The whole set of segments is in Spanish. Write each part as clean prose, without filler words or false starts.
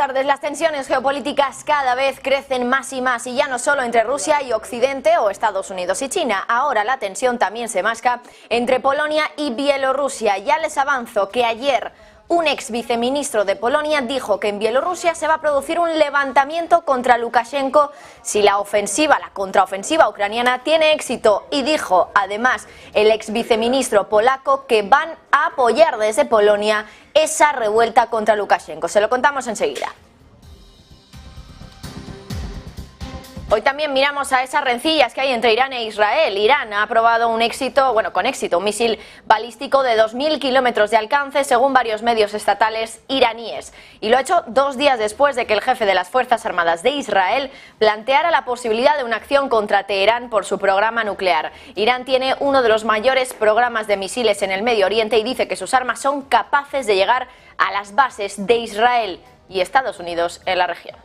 tardes. Las tensiones geopolíticas cada vez crecen más y más, y ya no solo entre Rusia y Occidente o Estados Unidos y China. Ahora la tensión también se masca entre Polonia y Bielorrusia. Ya les avanzo que ayer un ex viceministro de Polonia dijo que en Bielorrusia se va a producir un levantamiento contra Lukashenko si la contraofensiva ucraniana tiene éxito, y dijo además el ex viceministro polaco que van a apoyar desde Polonia esa revuelta contra Lukashenko. Se lo contamos enseguida. Hoy también miramos a esas rencillas que hay entre Irán e Israel. Irán ha probado un misil balístico de 2.000 kilómetros de alcance, según varios medios estatales iraníes. Y lo ha hecho 2 días después de que el jefe de las Fuerzas Armadas de Israel planteara la posibilidad de una acción contra Teherán por su programa nuclear. Irán tiene uno de los mayores programas de misiles en el Medio Oriente y dice que sus armas son capaces de llegar a las bases de Israel y Estados Unidos en la región.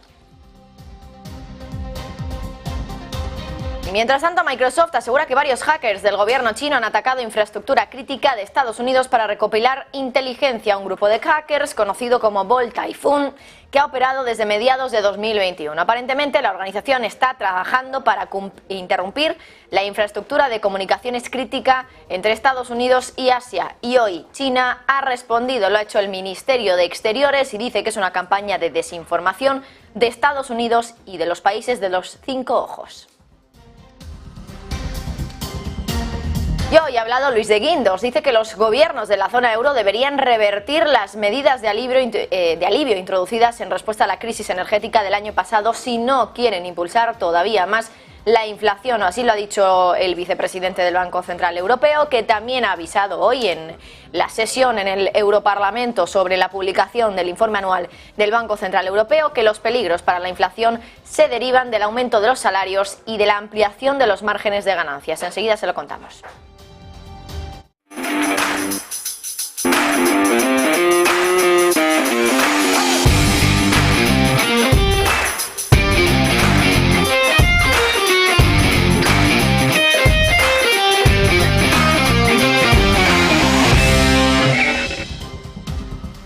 Mientras tanto, Microsoft asegura que varios hackers del gobierno chino han atacado infraestructura crítica de Estados Unidos para recopilar inteligencia. Un grupo de hackers conocido como Bolt Typhoon, que ha operado desde mediados de 2021. Aparentemente, la organización está trabajando para interrumpir la infraestructura de comunicaciones crítica entre Estados Unidos y Asia. Y hoy China ha respondido, lo ha hecho el Ministerio de Exteriores, y dice que es una campaña de desinformación de Estados Unidos y de los países de los 5 ojos. Y hoy ha hablado Luis de Guindos. Dice que los gobiernos de la zona euro deberían revertir las medidas de alivio introducidas en respuesta a la crisis energética del año pasado si no quieren impulsar todavía más la inflación. Así lo ha dicho el vicepresidente del Banco Central Europeo, que también ha avisado hoy en la sesión en el Europarlamento sobre la publicación del informe anual del Banco Central Europeo, que los peligros para la inflación se derivan del aumento de los salarios y de la ampliación de los márgenes de ganancias. Enseguida se lo contamos.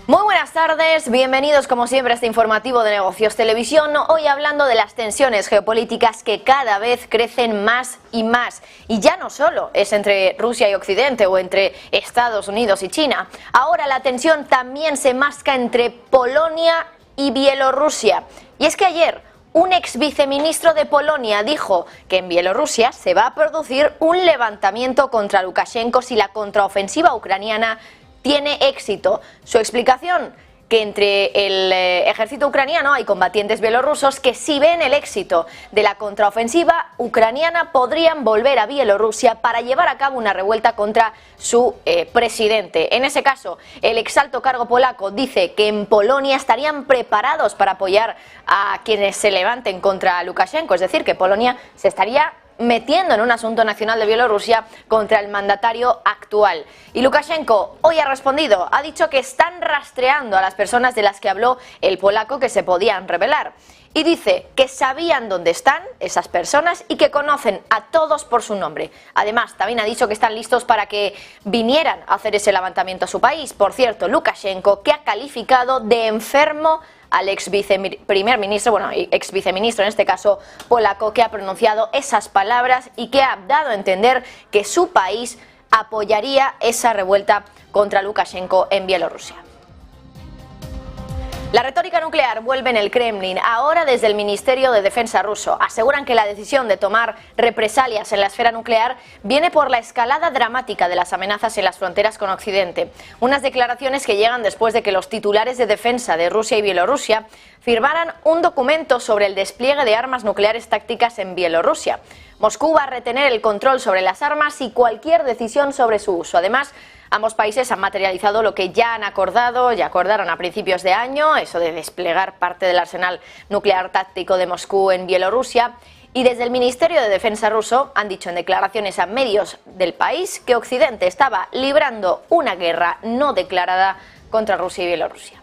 Muy buenas tardes, bienvenidos como siempre a este informativo de Negocios Televisión. Hoy hablando de las tensiones geopolíticas que cada vez crecen más y más. Y ya no solo es entre Rusia y Occidente o entre Estados Unidos y China. Ahora la tensión también se masca entre Polonia y Bielorrusia. Y es que ayer un ex viceministro de Polonia dijo que en Bielorrusia se va a producir un levantamiento contra Lukashenko si la contraofensiva ucraniana tiene éxito. Su explicación: que entre el ejército ucraniano hay combatientes bielorrusos que, si ven el éxito de la contraofensiva ucraniana, podrían volver a Bielorrusia para llevar a cabo una revuelta contra su presidente. En ese caso, el exalto cargo polaco dice que en Polonia estarían preparados para apoyar a quienes se levanten contra Lukashenko, es decir, que Polonia se estaría metiendo en un asunto nacional de Bielorrusia contra el mandatario actual. Y Lukashenko hoy ha respondido, ha dicho que están rastreando a las personas de las que habló el polaco que se podían revelar. Y dice que sabían dónde están esas personas y que conocen a todos por su nombre. Además, también ha dicho que están listos para que vinieran a hacer ese levantamiento a su país. Por cierto, Lukashenko, que ha calificado de enfermo al ex viceministro en este caso polaco, que ha pronunciado esas palabras y que ha dado a entender que su país apoyaría esa revuelta contra Lukashenko en Bielorrusia. La retórica nuclear vuelve en el Kremlin, ahora desde el Ministerio de Defensa ruso. Aseguran que la decisión de tomar represalias en la esfera nuclear viene por la escalada dramática de las amenazas en las fronteras con Occidente. Unas declaraciones que llegan después de que los titulares de defensa de Rusia y Bielorrusia firmaran un documento sobre el despliegue de armas nucleares tácticas en Bielorrusia. Moscú va a retener el control sobre las armas y cualquier decisión sobre su uso. Además, ambos países han materializado lo que ya acordaron a principios de año, eso de desplegar parte del arsenal nuclear táctico de Moscú en Bielorrusia. Y desde el Ministerio de Defensa ruso han dicho en declaraciones a medios del país que Occidente estaba librando una guerra no declarada contra Rusia y Bielorrusia.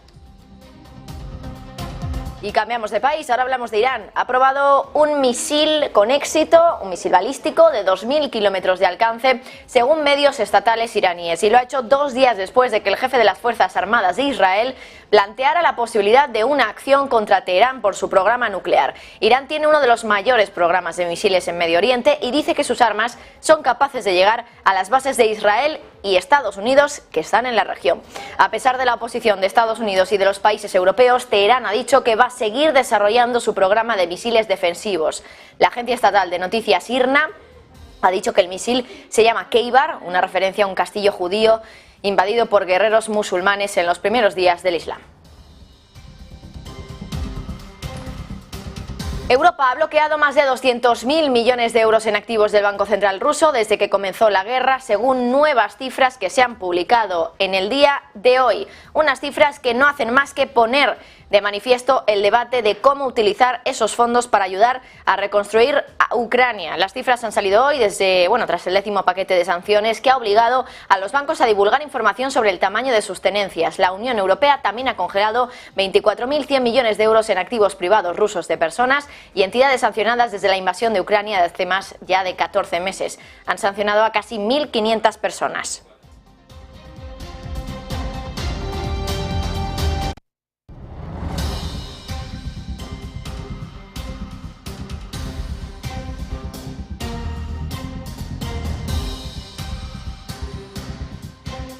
Y cambiamos de país, ahora hablamos de Irán. Ha probado un misil con éxito, un misil balístico de 2.000 kilómetros de alcance, según medios estatales iraníes. Y lo ha hecho 2 días después de que el jefe de las Fuerzas Armadas de Israel planteara la posibilidad de una acción contra Teherán por su programa nuclear. Irán tiene uno de los mayores programas de misiles en Medio Oriente y dice que sus armas son capaces de llegar a las bases de Israel y Estados Unidos que están en la región. A pesar de la oposición de Estados Unidos y de los países europeos, Teherán ha dicho que va a seguir desarrollando su programa de misiles defensivos. La agencia estatal de noticias IRNA ha dicho que el misil se llama Keibar, una referencia a un castillo judío invadido por guerreros musulmanes en los primeros días del Islam. Europa ha bloqueado más de 200.000 millones de euros en activos del Banco Central ruso desde que comenzó la guerra, según nuevas cifras que se han publicado en el día de hoy. Unas cifras que no hacen más que poner de manifiesto el debate de cómo utilizar esos fondos para ayudar a reconstruir a Ucrania. Las cifras han salido hoy tras el 10º paquete de sanciones que ha obligado a los bancos a divulgar información sobre el tamaño de sus tenencias. La Unión Europea también ha congelado 24.100 millones de euros en activos privados rusos de personas y entidades sancionadas desde la invasión de Ucrania de hace más ya de 14 meses. Han sancionado a casi 1.500 personas.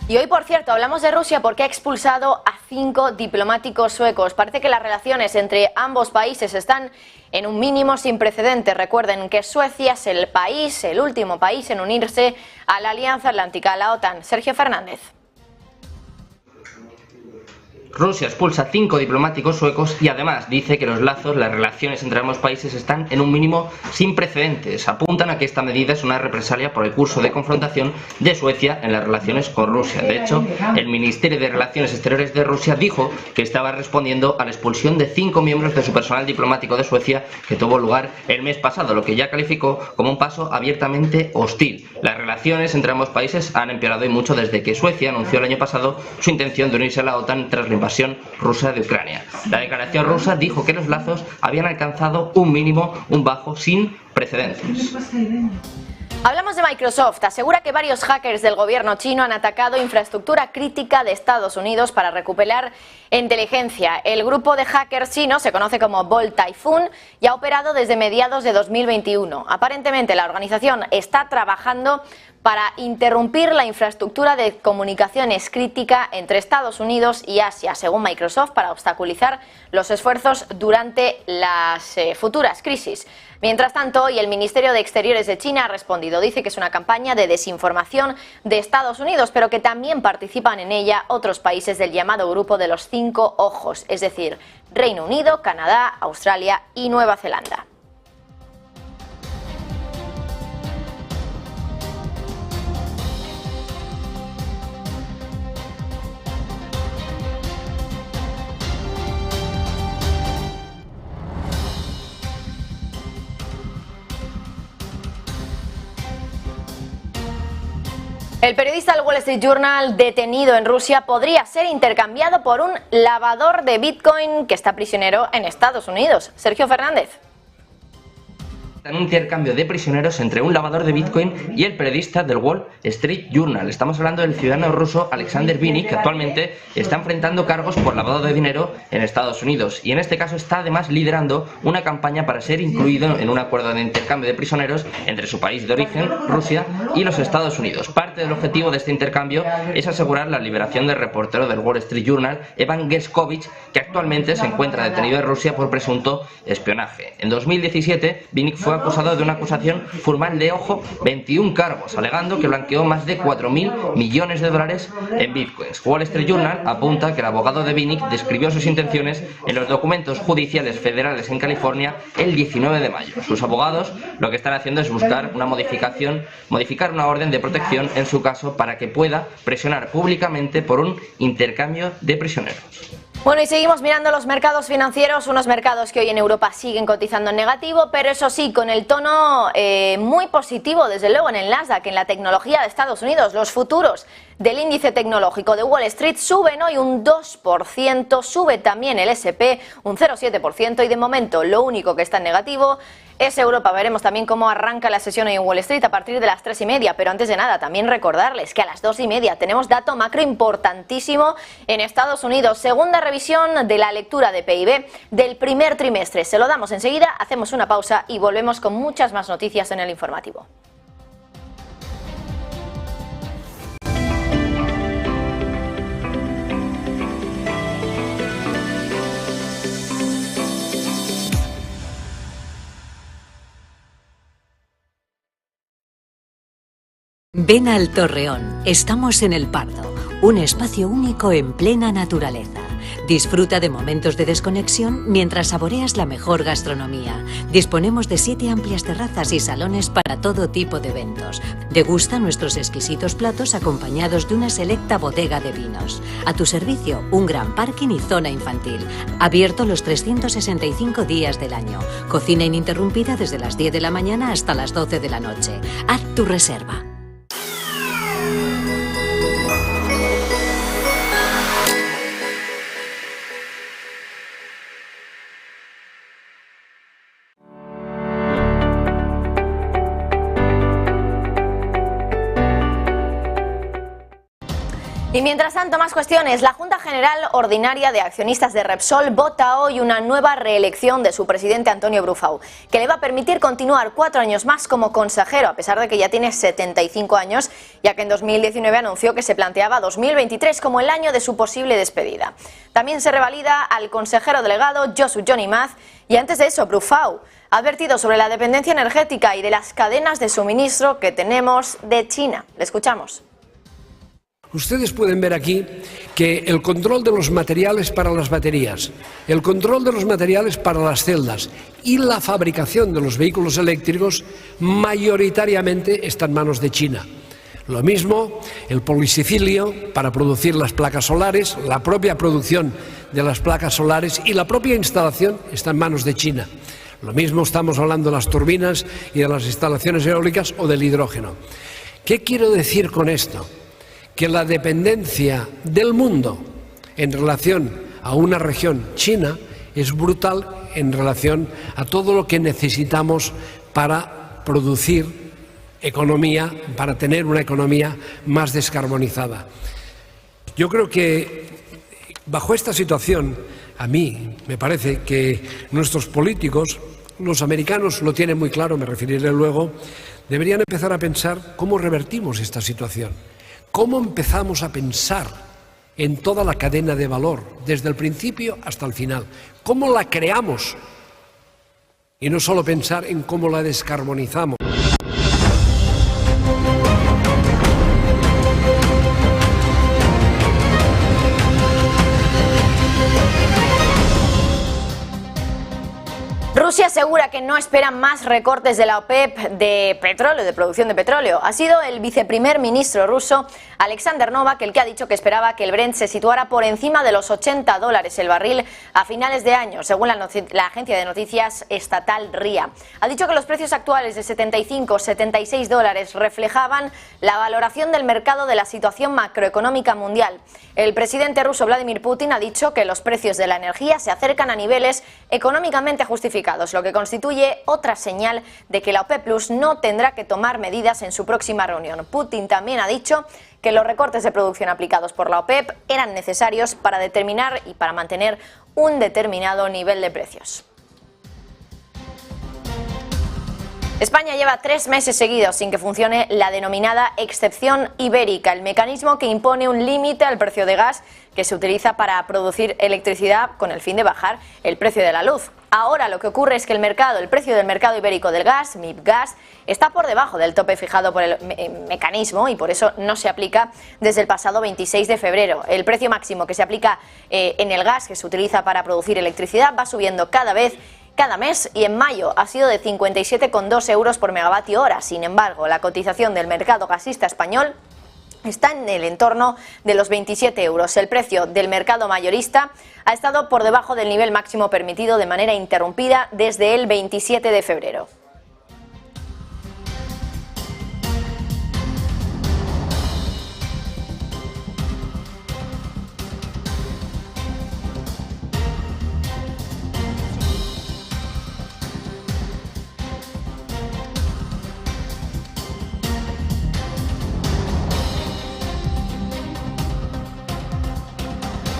Y hoy, por cierto, hablamos de Rusia porque ha expulsado a 5 diplomáticos suecos. Parece que las relaciones entre ambos países están en un mínimo sin precedentes. Recuerden que Suecia es el último país en unirse a la Alianza Atlántica, a la OTAN. Sergio Fernández. Rusia expulsa 5 diplomáticos suecos y además dice que las relaciones entre ambos países están en un mínimo sin precedentes. Apuntan a que esta medida es una represalia por el curso de confrontación de Suecia en las relaciones con Rusia. De hecho, el Ministerio de Relaciones Exteriores de Rusia dijo que estaba respondiendo a la expulsión de 5 miembros de su personal diplomático de Suecia que tuvo lugar el mes pasado, lo que ya calificó como un paso abiertamente hostil. Las relaciones entre ambos países han empeorado y mucho desde que Suecia anunció el año pasado su intención de unirse a la OTAN tras la invasión rusa de Ucrania. La declaración rusa dijo que los lazos habían alcanzado un bajo sin precedentes. Hablamos de Microsoft. Asegura que varios hackers del gobierno chino han atacado infraestructura crítica de Estados Unidos para recuperar inteligencia. El grupo de hackers chino se conoce como Bolt Typhoon y ha operado desde mediados de 2021. Aparentemente la organización está trabajando para interrumpir la infraestructura de comunicaciones crítica entre Estados Unidos y Asia, según Microsoft, para obstaculizar los esfuerzos durante las futuras crisis. Mientras tanto, hoy el Ministerio de Exteriores de China ha respondido. Dice que es una campaña de desinformación de Estados Unidos, pero que también participan en ella otros países del llamado grupo de los 5 ojos, es decir, Reino Unido, Canadá, Australia y Nueva Zelanda. El periodista del Wall Street Journal detenido en Rusia podría ser intercambiado por un lavador de Bitcoin que está prisionero en Estados Unidos. Sergio Fernández. Un intercambio de prisioneros entre un lavador de Bitcoin y el periodista del Wall Street Journal. Estamos hablando del ciudadano ruso Alexander Vinnik, que actualmente está enfrentando cargos por lavado de dinero en Estados Unidos y en este caso está además liderando una campaña para ser incluido en un acuerdo de intercambio de prisioneros entre su país de origen, Rusia, y los Estados Unidos. Parte del objetivo de este intercambio es asegurar la liberación del reportero del Wall Street Journal, Evan Gershkovich, que actualmente se encuentra detenido en Rusia por presunto espionaje. En 2017, Vinnik fue acusado de una acusación formal de, 21 cargos, alegando que blanqueó más de 4.000 millones de dólares en bitcoins. Wall Street Journal apunta que el abogado de Vinnik describió sus intenciones en los documentos judiciales federales en California el 19 de mayo. Sus abogados lo que están haciendo es buscar modificar una orden de protección en su caso para que pueda presionar públicamente por un intercambio de prisioneros. Bueno, y seguimos mirando los mercados financieros, unos mercados que hoy en Europa siguen cotizando en negativo, pero eso sí, con el tono muy positivo, desde luego, en el Nasdaq, en la tecnología de Estados Unidos. Los futuros del índice tecnológico de Wall Street suben hoy un 2%, sube también el S&P un 0,7% y de momento lo único que está en negativo es Europa. Veremos también cómo arranca la sesión hoy en Wall Street a partir de las 3:30, pero antes de nada también recordarles que a las 2:30 tenemos dato macro importantísimo en Estados Unidos, segunda revisión de la lectura de PIB del primer trimestre. Se lo damos enseguida, hacemos una pausa y volvemos con muchas más noticias en el informativo. Ven al Torreón, estamos en El Pardo, un espacio único en plena naturaleza. Disfruta de momentos de desconexión mientras saboreas la mejor gastronomía. Disponemos de 7 amplias terrazas y salones para todo tipo de eventos. Degusta nuestros exquisitos platos acompañados de una selecta bodega de vinos. A tu servicio, un gran parking y zona infantil. Abierto los 365 días del año. Cocina ininterrumpida desde las 10 de la mañana hasta las 12 de la noche. Haz tu reserva. Y mientras tanto, más cuestiones. La Junta General Ordinaria de Accionistas de Repsol vota hoy una nueva reelección de su presidente Antonio Brufau, que le va a permitir continuar 4 años más como consejero, a pesar de que ya tiene 75 años, ya que en 2019 anunció que se planteaba 2023 como el año de su posible despedida. También se revalida al consejero delegado Josu Jon Imaz, y antes de eso, Brufau ha advertido sobre la dependencia energética y de las cadenas de suministro que tenemos de China. Le escuchamos. Ustedes pueden ver aquí que el control de los materiales para las baterías, el control de los materiales para las celdas y la fabricación de los vehículos eléctricos mayoritariamente está en manos de China. Lo mismo el polisicilio para producir las placas solares, la propia producción de las placas solares y la propia instalación está en manos de China. Lo mismo estamos hablando de las turbinas y de las instalaciones eólicas o del hidrógeno. ¿Qué quiero decir con esto? Que la dependencia del mundo en relación a una región, China, es brutal en relación a todo lo que necesitamos para producir economía, para tener una economía más descarbonizada. Yo creo que bajo esta situación, a mí me parece que nuestros políticos, los americanos lo tienen muy claro, me referiré luego, deberían empezar a pensar cómo revertimos esta situación. ¿Cómo empezamos a pensar en toda la cadena de valor, desde el principio hasta el final? ¿Cómo la creamos? Y no solo pensar en cómo la descarbonizamos. Rusia asegura que no espera más recortes de la OPEP de petróleo, de producción de petróleo. Ha sido el viceprimer ministro ruso, Alexander Novak, el que ha dicho que esperaba que el Brent se situara por encima de los $80 el barril a finales de año, según la agencia de noticias estatal RIA. Ha dicho que los precios actuales de $75-76 reflejaban la valoración del mercado de la situación macroeconómica mundial. El presidente ruso Vladimir Putin ha dicho que los precios de la energía se acercan a niveles económicamente justificados, lo que constituye otra señal de que la OPEP Plus no tendrá que tomar medidas en su próxima reunión. Putin también ha dicho que los recortes de producción aplicados por la OPEP eran necesarios para determinar y para mantener un determinado nivel de precios. España lleva 3 meses seguidos sin que funcione la denominada excepción ibérica, el mecanismo que impone un límite al precio de gas que se utiliza para producir electricidad con el fin de bajar el precio de la luz. Ahora lo que ocurre es que el precio del mercado ibérico del gas, MIBGAS, está por debajo del tope fijado por el mecanismo y por eso no se aplica desde el pasado 26 de febrero. El precio máximo que se aplica en el gas que se utiliza para producir electricidad va subiendo cada mes y en mayo ha sido de 57,2 euros por megavatio hora. Sin embargo, la cotización del mercado gasista español está en el entorno de los 27 euros. El precio del mercado mayorista ha estado por debajo del nivel máximo permitido de manera interrumpida desde el 27 de febrero.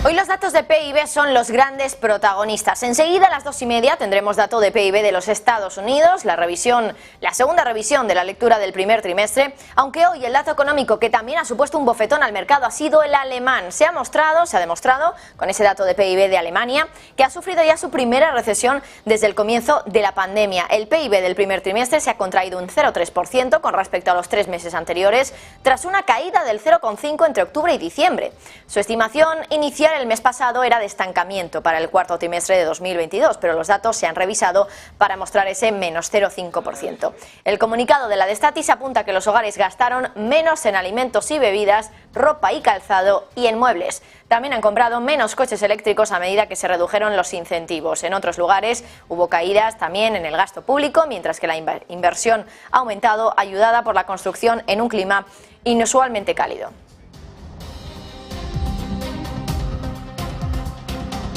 Hoy los datos de PIB son los grandes protagonistas. Enseguida a las 2:30 tendremos dato de PIB de los Estados Unidos, la segunda revisión de la lectura del primer trimestre, aunque hoy el dato económico que también ha supuesto un bofetón al mercado ha sido el alemán. Se ha demostrado con ese dato de PIB de Alemania que ha sufrido ya su primera recesión desde el comienzo de la pandemia. El PIB del primer trimestre se ha contraído un 0,3% con respecto a los 3 meses anteriores, tras una caída del 0,5% entre octubre y diciembre. Su estimación inicial el mes pasado era de estancamiento para el cuarto trimestre de 2022, pero los datos se han revisado para mostrar ese menos 0,5%. El comunicado de la Destatis apunta que los hogares gastaron menos en alimentos y bebidas, ropa y calzado y en muebles. También han comprado menos coches eléctricos a medida que se redujeron los incentivos. En otros lugares hubo caídas también en el gasto público, mientras que la inversión ha aumentado, ayudada por la construcción en un clima inusualmente cálido.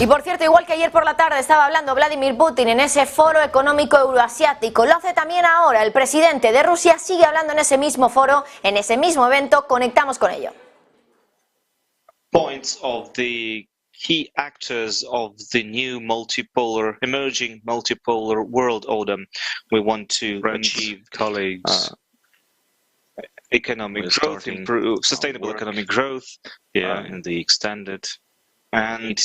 Y por cierto, igual que ayer por la tarde estaba hablando Vladimir Putin en ese foro económico euroasiático, lo hace también ahora el presidente de Rusia, sigue hablando en ese mismo foro, en ese mismo evento. Conectamos con ello. Points of the key actors of the new emerging multipolar world order. We want to achieve colleagues economic growth, improve sustainable economic growth in the extended, and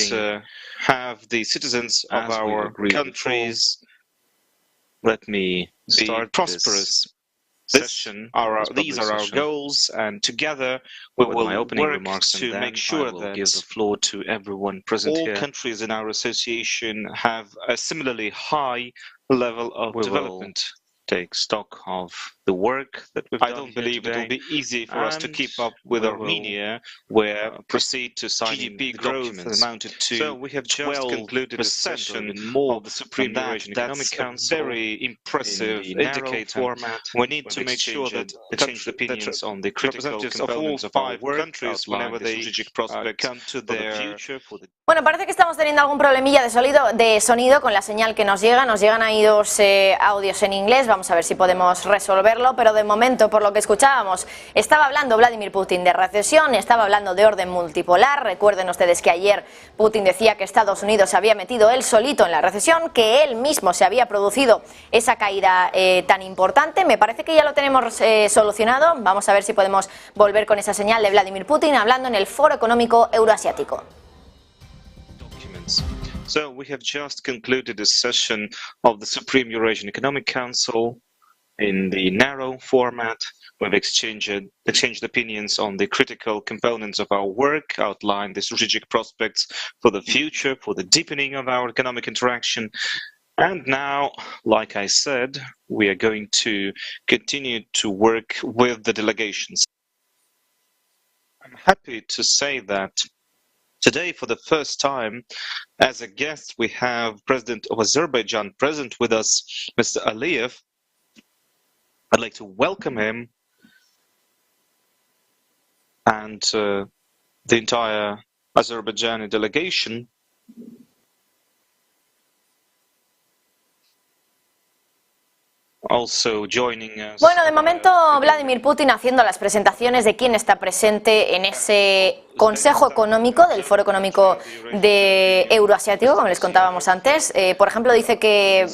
have the citizens of our countries be prosperous. These are our goals, and together we will work to make sure that all countries in our association have a similarly high level of development. Take stock of the work that we've done. I don't believe it will be easy for us to keep up with Armenia, where proceed to signing GDP growth amounted to. So we have just concluded a session of the Supreme Eurasian Economic Council. Very impressive indicator. We need to make sure that opinions on the critical components of all 5 countries, whenever they come to their future. Bueno, parece que estamos teniendo algún problemilla de sonido con la señal que nos llega. Nos llegan ahí 2 audios en inglés. Vamos a ver si podemos resolverlo, pero de momento, por lo que escuchábamos, estaba hablando Vladimir Putin de recesión, estaba hablando de orden multipolar. Recuerden ustedes que ayer Putin decía que Estados Unidos se había metido él solito en la recesión, que él mismo se había producido esa caída tan importante. Me parece que ya lo tenemos solucionado. Vamos a ver si podemos volver con esa señal de Vladimir Putin hablando en el Foro Económico Euroasiático. So we have just concluded a session of the Supreme Eurasian Economic Council in the narrow format. We've exchanged opinions on the critical components of our work, outlined the strategic prospects for the future, for the deepening of our economic interaction. And now, like I said, we are going to continue to work with the delegations. I'm happy to say that today, for the first time, as a guest, we have President of Azerbaijan present with us, Mr. Aliyev. I'd like to welcome him and the entire Azerbaijani delegation. Also joining us. Bueno, de momento Vladimir Putin haciendo las presentaciones de quién está presente en ese Consejo Económico del Foro Económico de Euroasiático, como les contábamos antes. Por ejemplo, dice que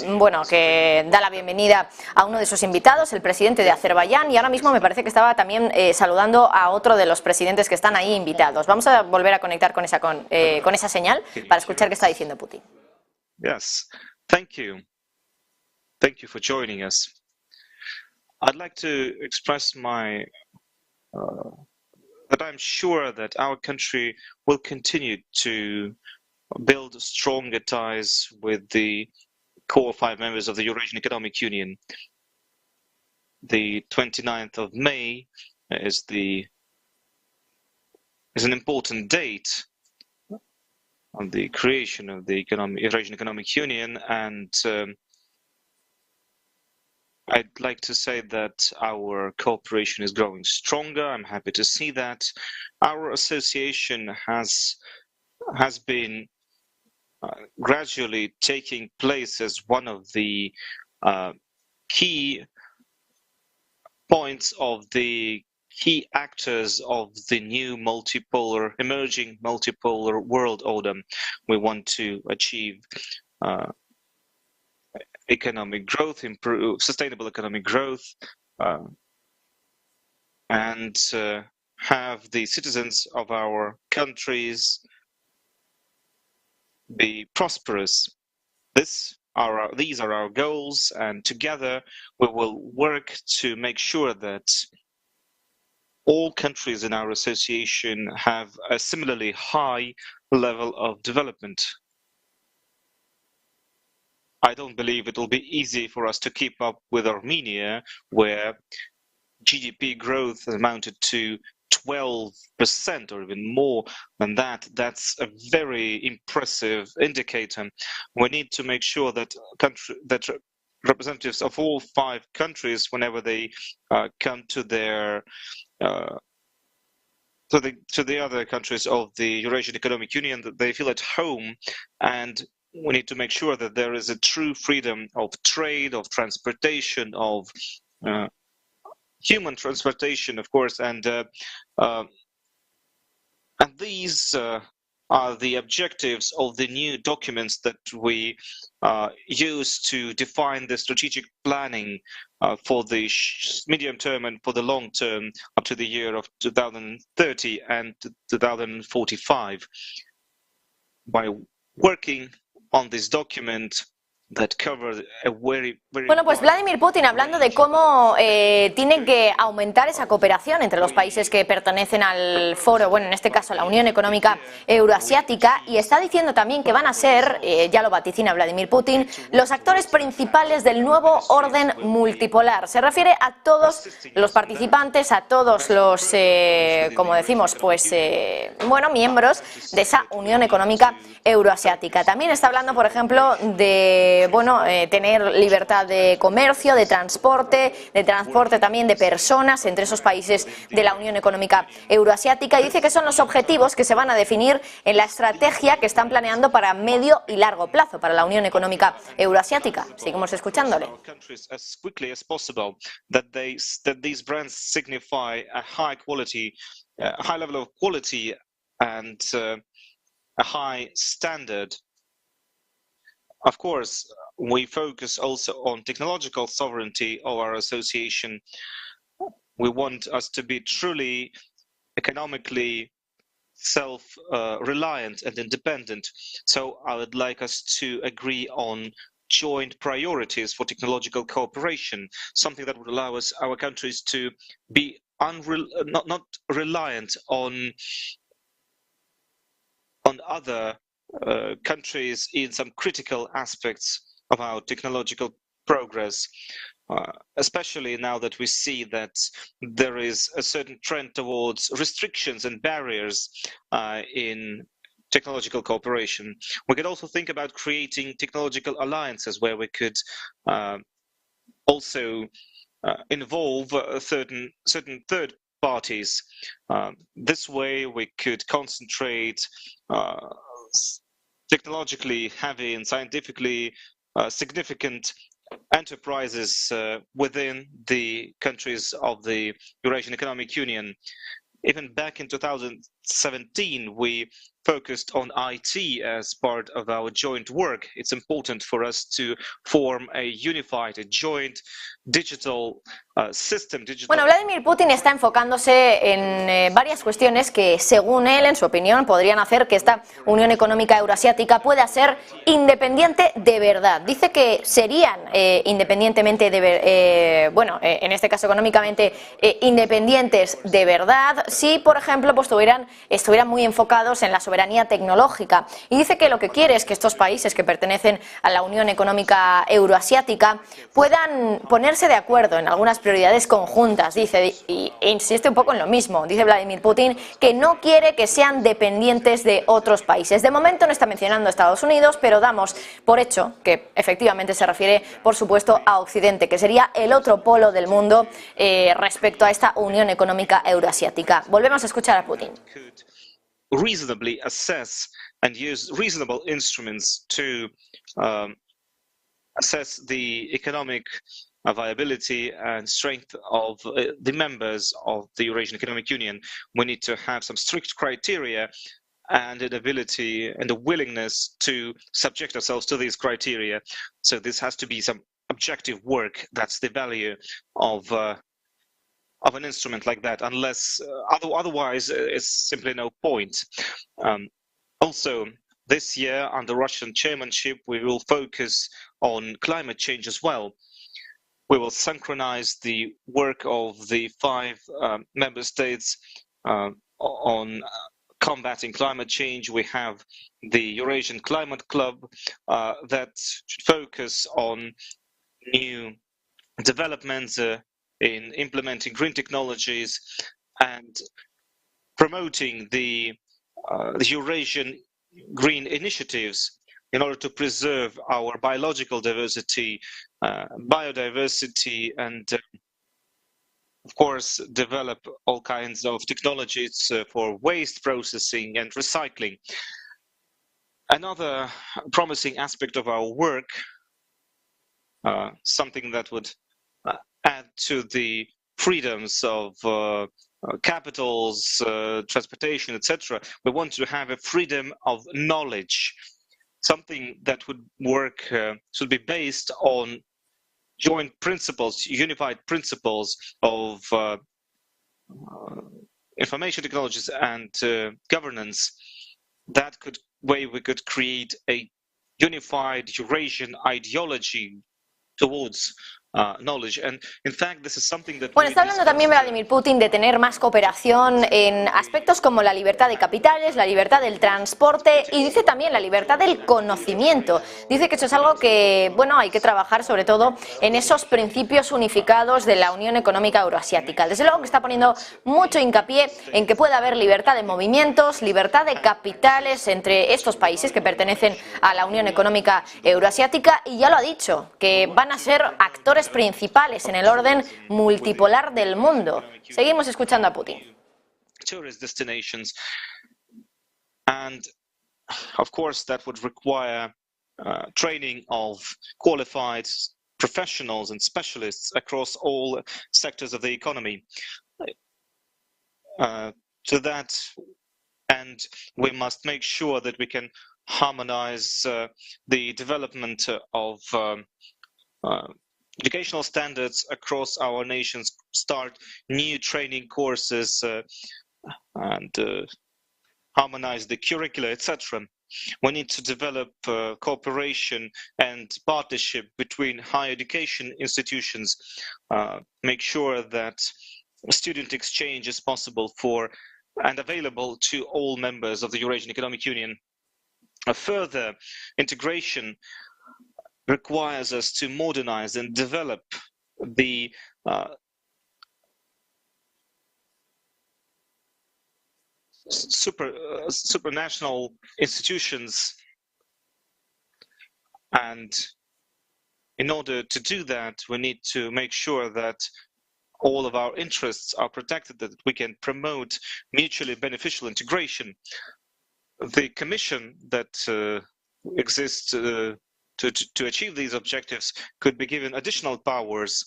da la bienvenida a uno de sus invitados, el presidente de Azerbaiyán, y ahora mismo me parece que estaba también saludando a otro de los presidentes que están ahí invitados. Vamos a volver a conectar con esa señal para escuchar qué está diciendo Putin. Yes, thank you. Thank you for joining us. I'd like to express that I'm sure that our country will continue to build stronger ties with the core 5 members of the Eurasian Economic Union. The 29th of May is an important date on the creation of the Eurasian Economic Union, and I'd like to say that our cooperation is growing stronger. I'm happy to see that. Our association has been gradually taking place as one of the key points of the key actors of the new emerging multipolar world order. We want to achieve economic growth, improve sustainable economic growth, and have the citizens of our countries be prosperous. These are our goals, and together we will work to make sure that all countries in our association have a similarly high level of development. I don't believe it will be easy for us to keep up with Armenia, where GDP growth amounted to 12% or even more than that. That's a very impressive indicator. We need to make sure that representatives of all 5 countries, whenever they come to their to the other countries of the Eurasian Economic Union, that they feel at home, and we need to make sure that there is a true freedom of trade, of transportation, of human transportation, of course, and these are the objectives of the new documents that we use to define the strategic planning for the medium term and for the long term up to the year of 2030 and 2045. By working on this document that covers a very Bueno, pues Vladimir Putin hablando de cómo tiene que aumentar esa cooperación entre los países que pertenecen al foro, bueno, en este caso la Unión Económica Euroasiática, y está diciendo también que van a ser, ya lo vaticina Vladimir Putin, los actores principales del nuevo orden multipolar. Se refiere a todos los participantes, a todos los, como decimos, pues, bueno, miembros de esa Unión Económica Euroasiática. También está hablando, por ejemplo, de, bueno, tener libertad de comercio, de transporte también de personas entre esos países de la Unión Económica Euroasiática, y dice que son los objetivos que se van a definir en la estrategia que están planeando para medio y largo plazo para la Unión Económica Euroasiática. Seguimos escuchándole. A high standard. Of course, we focus also on technological sovereignty of our association. We want us to be truly economically self-reliant and independent. So I would like us to agree on joint priorities for technological cooperation, something that would allow our countries to be not reliant on other countries in some critical aspects of our technological progress, especially now that we see that there is a certain trend towards restrictions and barriers in technological cooperation. We could also think about creating technological alliances where we could also involve certain third parties. This way we could concentrate technologically heavy and scientifically significant enterprises within the countries of the Eurasian Economic Union. Even back in 2017, we focused on IT as part of our joint work. It's important for us to form a unified, a joint digital system. Bueno, Vladimir Putin está enfocándose en varias cuestiones que, según él, en su opinión, podrían hacer que esta Unión Económica Euroasiática pueda ser independiente de verdad. Dice que serían independientemente de bueno, en este caso económicamente independientes de verdad, si, por ejemplo, pues estuvieran muy enfocados en la soberanía tecnológica. Y dice que lo que quiere es que estos países que pertenecen a la Unión Económica Euroasiática puedan ponerse de acuerdo en algunas prioridades conjuntas. Dice, y insiste un poco en lo mismo, dice Vladimir Putin, que no quiere que sean dependientes de otros países. De momento no está mencionando a Estados Unidos, pero damos por hecho que efectivamente se refiere, por supuesto, a Occidente, que sería el otro polo del mundo respecto a esta Unión Económica Euroasiática. Volvemos a escuchar a Putin. Reasonably assess and use reasonable instruments to assess the economic viability and strength of the members of the Eurasian Economic Union. We need to have some strict criteria and an ability and a willingness to subject ourselves to these criteria. So this has to be some objective work. That's the value of an instrument like that. Unless otherwise, it's simply no point. Also, this year under Russian chairmanship, we will focus on climate change as well. We will synchronize the work of the 5 member states on combating climate change. We have the Eurasian Climate Club that should focus on new developments in implementing green technologies and promoting the Eurasian green initiatives in order to preserve our biological diversity, biodiversity, and of course, develop all kinds of technologies for waste processing and recycling. Another promising aspect of our work, something that would add to the freedoms of capitals, transportation, etc. We want to have a freedom of knowledge, something that would work, should be based on joint principles, unified principles of information technologies and governance. That way we could create a unified Eurasian ideology towards knowledge. And in fact, this is something that bueno, está hablando también Vladimir Putin de tener más cooperación en aspectos como la libertad de capitales, la libertad del transporte y dice también la libertad del conocimiento. Dice que eso es algo que, bueno, hay que trabajar sobre todo en esos principios unificados de la Unión Económica Euroasiática. Desde luego que está poniendo mucho hincapié en que pueda haber libertad de movimientos, libertad de capitales entre estos países que pertenecen a la Unión Económica Euroasiática y ya lo ha dicho, que van a ser actores principales en el orden multipolar del mundo. Seguimos escuchando a Putin. Tourist destinations, and of course that would require training of qualified professionals and specialists across all sectors of the economy. To that end, we must make sure that we can harmonize the development of educational standards across our nations, start new training courses and harmonize the curricula, etc. We need to develop cooperation and partnership between higher education institutions, make sure that student exchange is possible for and available to all members of the Eurasian Economic Union. A further integration requires us to modernize and develop the supranational institutions, and in order to do that we need to make sure that all of our interests are protected, that we can promote mutually beneficial integration. The Commission that exists to achieve these objectives could be given additional powers,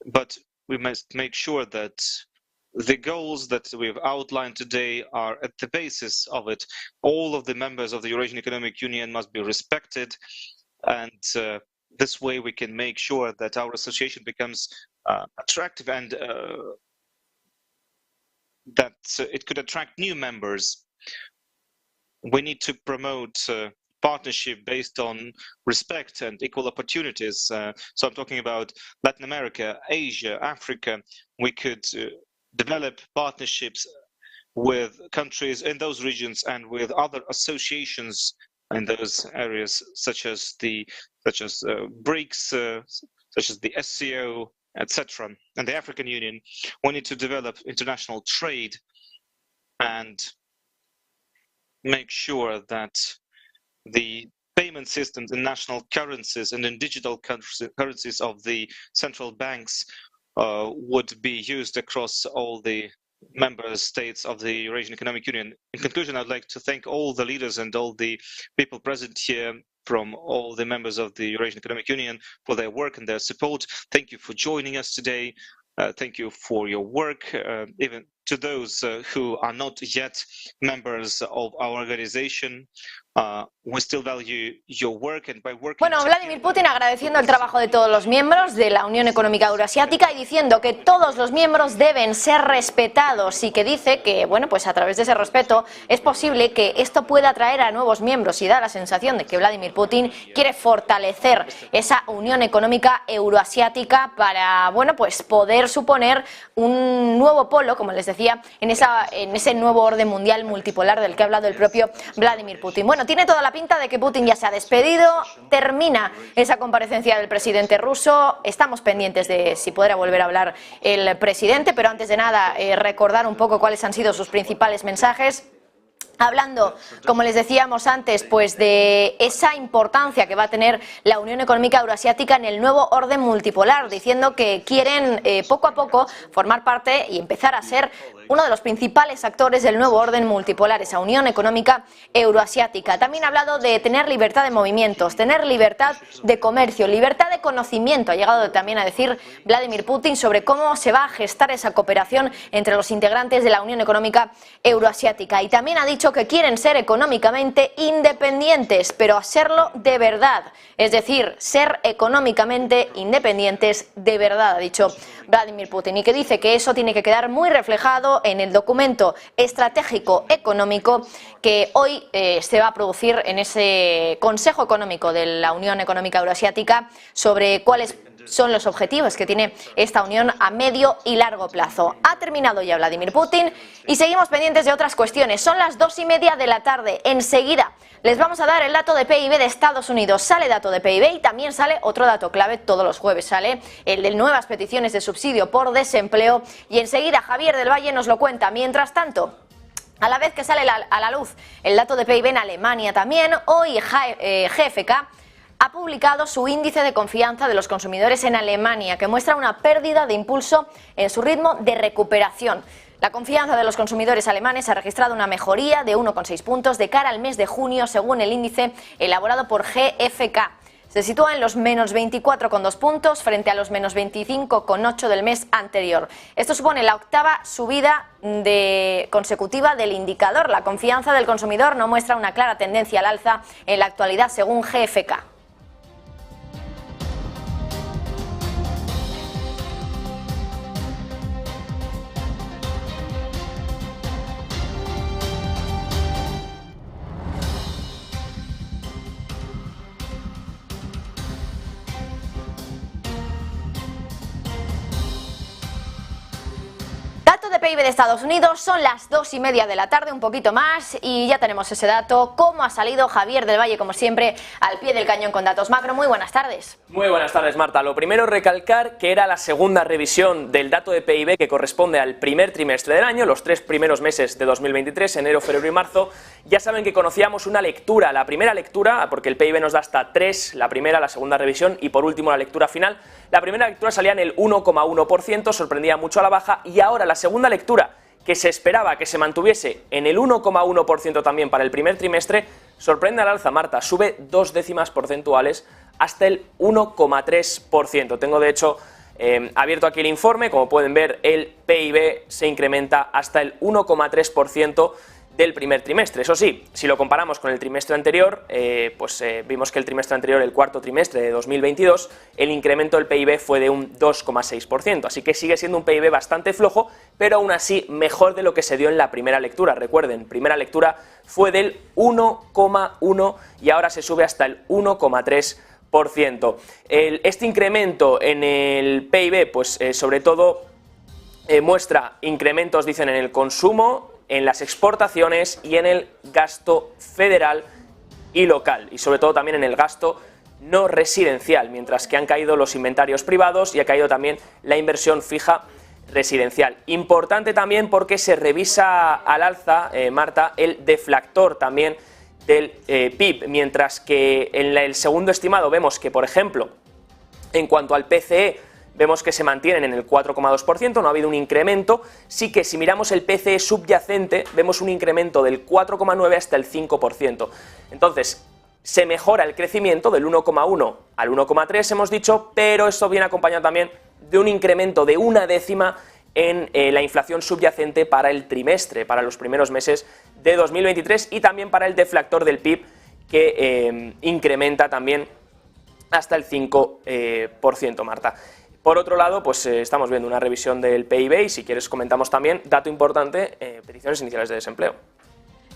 but we must make sure that the goals that we've outlined today are at the basis of it. All of the members of the Eurasian Economic Union must be respected, and this way we can make sure that our association becomes attractive and that it could attract new members. We need to promote partnership based on respect and equal opportunities. So I'm talking about Latin America, Asia, Africa. We could develop partnerships with countries in those regions and with other associations in those areas, such as BRICS, such as the SCO, etc., and the African Union. We need to develop international trade and make sure that the payment systems in national currencies and in digital currencies of the central banks would be used across all the member states of the Eurasian Economic Union. In conclusion, I'd like to thank all the leaders and all the people present here from all the members of the Eurasian Economic Union for their work and their support. Thank you for joining us today. Thank you for your work, even to those who are not yet members of our organization. We still value your work, and by working Bueno, Vladimir Putin agradeciendo el trabajo de todos los miembros de la Unión Económica Euroasiática y diciendo que todos los miembros deben ser respetados y que dice que, bueno, pues a través de ese respeto es posible que esto pueda atraer a nuevos miembros y da la sensación de que Vladimir Putin quiere fortalecer esa Unión Económica Euroasiática para, bueno, pues poder suponer un nuevo polo, como les decía, en ese nuevo orden mundial multipolar del que ha hablado el propio Vladimir Putin. Bueno, tiene toda la pinta de que Putin ya se ha despedido, termina esa comparecencia del presidente ruso, estamos pendientes de si podrá volver a hablar el presidente, pero antes de nada recordar un poco cuáles han sido sus principales mensajes. Hablando, como les decíamos antes, pues de esa importancia que va a tener la Unión Económica Euroasiática en el nuevo orden multipolar, diciendo que quieren poco a poco formar parte y empezar a ser uno de los principales actores del nuevo orden multipolar, esa Unión Económica Euroasiática. También ha hablado de tener libertad de movimientos, tener libertad de comercio, libertad de conocimiento. Ha llegado también a decir Vladimir Putin sobre cómo se va a gestar esa cooperación entre los integrantes de la Unión Económica Euroasiática. Y también ha dicho que quieren ser económicamente independientes, pero hacerlo de verdad. Es decir, ser económicamente independientes de verdad, ha dicho Vladimir Putin, y que dice que eso tiene que quedar muy reflejado en el documento estratégico económico que hoy se va a producir en ese Consejo Económico de la Unión Económica Euroasiática sobre cuáles son los objetivos que tiene esta unión a medio y largo plazo. Ha terminado ya Vladimir Putin y seguimos pendientes de otras cuestiones. Son las 2:30 de la tarde. Enseguida les vamos a dar el dato de PIB de Estados Unidos. Sale dato de PIB y también sale otro dato clave todos los jueves. Sale el de nuevas peticiones de subsidio por desempleo y enseguida Javier del Valle nos lo cuenta. Mientras tanto, a la vez que sale a la luz el dato de PIB en Alemania también, hoy GfK ha publicado su índice de confianza de los consumidores en Alemania, que muestra una pérdida de impulso en su ritmo de recuperación. La confianza de los consumidores alemanes ha registrado una mejoría de 1,6 puntos de cara al mes de junio, según el índice elaborado por GfK. Se sitúa en los menos 24,2 puntos frente a los menos 25,8 del mes anterior. Esto supone la octava subida consecutiva del indicador. La confianza del consumidor no muestra una clara tendencia al alza en la actualidad, según GfK. Dato de PIB de Estados Unidos, son las 2:30 de la tarde, un poquito más, y ya tenemos ese dato. ¿Cómo ha salido Javier del Valle, como siempre, al pie del cañón con datos macro? Muy buenas tardes. Muy buenas tardes, Marta. Lo primero, recalcar que era la segunda revisión del dato de PIB que corresponde al primer trimestre del año, los 3 primeros meses de 2023, enero, febrero y marzo. Ya saben que conocíamos una lectura, la primera lectura, porque el PIB nos da hasta 3, la primera, la segunda revisión, y por último la lectura final. La primera lectura salía en el 1,1%, sorprendía mucho a la baja, y ahora la segunda lectura, que se esperaba que se mantuviese en el 1,1% también para el primer trimestre, sorprende al alza, Marta, sube 2 décimas porcentuales hasta el 1,3%. Tengo de hecho abierto aquí el informe, como pueden ver el PIB se incrementa hasta el 1,3% del primer trimestre. Eso sí, si lo comparamos con el trimestre anterior, vimos que el trimestre anterior, el cuarto trimestre de 2022, el incremento del PIB fue de un 2,6%, así que sigue siendo un PIB bastante flojo, pero aún así mejor de lo que se dio en la primera lectura. Recuerden, primera lectura fue del 1,1 y ahora se sube hasta el 1,3%. Este incremento en el PIB, sobre todo muestra incrementos, dicen, en el consumo, en las exportaciones y en el gasto federal y local, y sobre todo también en el gasto no residencial, mientras que han caído los inventarios privados y ha caído también la inversión fija residencial. Importante también porque se revisa al alza, Marta, el deflactor también del PIB, mientras que en el segundo estimado vemos que, por ejemplo, en cuanto al PCE, vemos que se mantienen en el 4,2%, no ha habido un incremento. Sí que si miramos el PCE subyacente, vemos un incremento del 4,9 hasta el 5%. Entonces, se mejora el crecimiento del 1,1 al 1,3, hemos dicho, pero esto viene acompañado también de un incremento de 0,1 en la inflación subyacente para el trimestre, para los primeros meses de 2023 y también para el deflactor del PIB que incrementa también hasta el 5%, Marta. Por otro lado, pues estamos viendo una revisión del PIB y si quieres comentamos también, dato importante, peticiones iniciales de desempleo.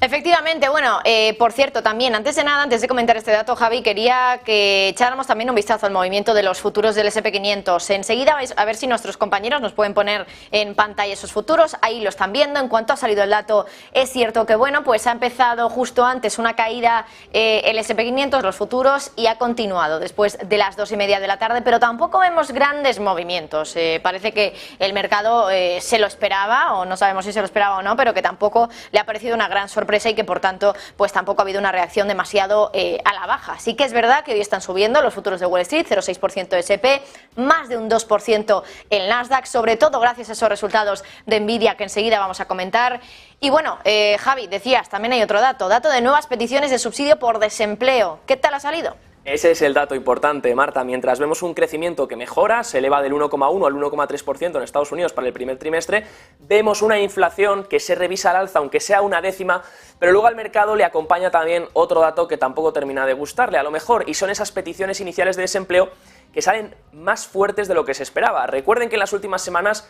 Efectivamente, bueno, por cierto, también, antes de nada, antes de comentar este dato, Javi, quería que echáramos también un vistazo al movimiento de los futuros del SP500. Enseguida, a ver si nuestros compañeros nos pueden poner en pantalla esos futuros, ahí lo están viendo. En cuanto ha salido el dato, es cierto que, bueno, pues ha empezado justo antes una caída el SP500, los futuros, y ha continuado después de las 2:30 de la tarde, pero tampoco vemos grandes movimientos. Parece que el mercado se lo esperaba, o no sabemos si se lo esperaba o no, pero que tampoco le ha parecido una gran sorpresa y que por tanto pues tampoco ha habido una reacción demasiado a la baja. Sí que es verdad que hoy están subiendo los futuros de Wall Street, 0,6% SP, más de un 2% el Nasdaq, sobre todo gracias a esos resultados de Nvidia que enseguida vamos a comentar. Y bueno, Javi, decías, también hay otro dato de nuevas peticiones de subsidio por desempleo. ¿Qué tal ha salido? Ese es el dato importante, Marta. Mientras vemos un crecimiento que mejora, se eleva del 1,1 al 1,3% en Estados Unidos para el primer trimestre, vemos una inflación que se revisa al alza, aunque sea 0,1, pero luego al mercado le acompaña también otro dato que tampoco termina de gustarle, a lo mejor, y son esas peticiones iniciales de desempleo que salen más fuertes de lo que se esperaba. Recuerden que en las últimas semanas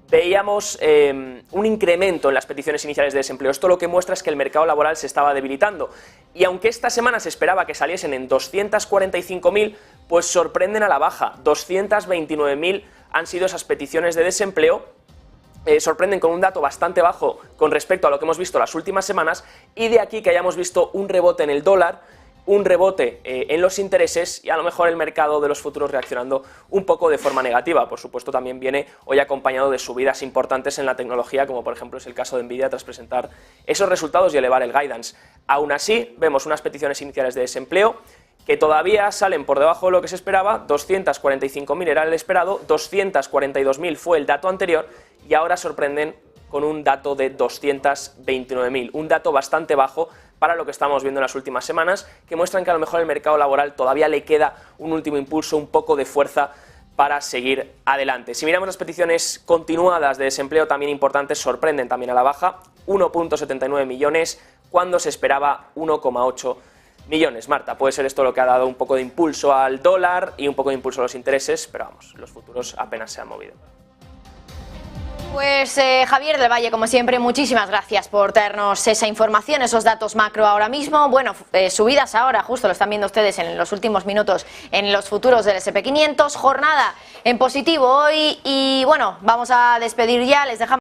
veíamos un incremento en las peticiones iniciales de desempleo. Esto lo que muestra es que el mercado laboral se estaba debilitando. Y aunque esta semana se esperaba que saliesen en 245.000, pues sorprenden a la baja. 229.000 han sido esas peticiones de desempleo. Sorprenden con un dato bastante bajo con respecto a lo que hemos visto las últimas semanas. Y de aquí que hayamos visto un rebote en el dólar, un rebote en los intereses y a lo mejor el mercado de los futuros reaccionando un poco de forma negativa. Por supuesto también viene hoy acompañado de subidas importantes en la tecnología, como por ejemplo es el caso de Nvidia tras presentar esos resultados y elevar el guidance. Aún así, vemos unas peticiones iniciales de desempleo que todavía salen por debajo de lo que se esperaba. 245.000 era el esperado, 242.000 fue el dato anterior y ahora sorprenden con un dato de 229.000, un dato bastante bajo para lo que estamos viendo en las últimas semanas, que muestran que a lo mejor el mercado laboral todavía le queda un último impulso, un poco de fuerza para seguir adelante. Si miramos las peticiones continuadas de desempleo, también importantes, sorprenden también a la baja, 1,79 millones, cuando se esperaba 1,8 millones. Marta, puede ser esto lo que ha dado un poco de impulso al dólar y un poco de impulso a los intereses, pero vamos, los futuros apenas se han movido. Pues Javier del Valle, como siempre, muchísimas gracias por traernos esa información, esos datos macro ahora mismo. Bueno, subidas ahora, justo lo están viendo ustedes en los últimos minutos en los futuros del SP500. Jornada en positivo hoy y bueno, vamos a despedir ya, les dejamos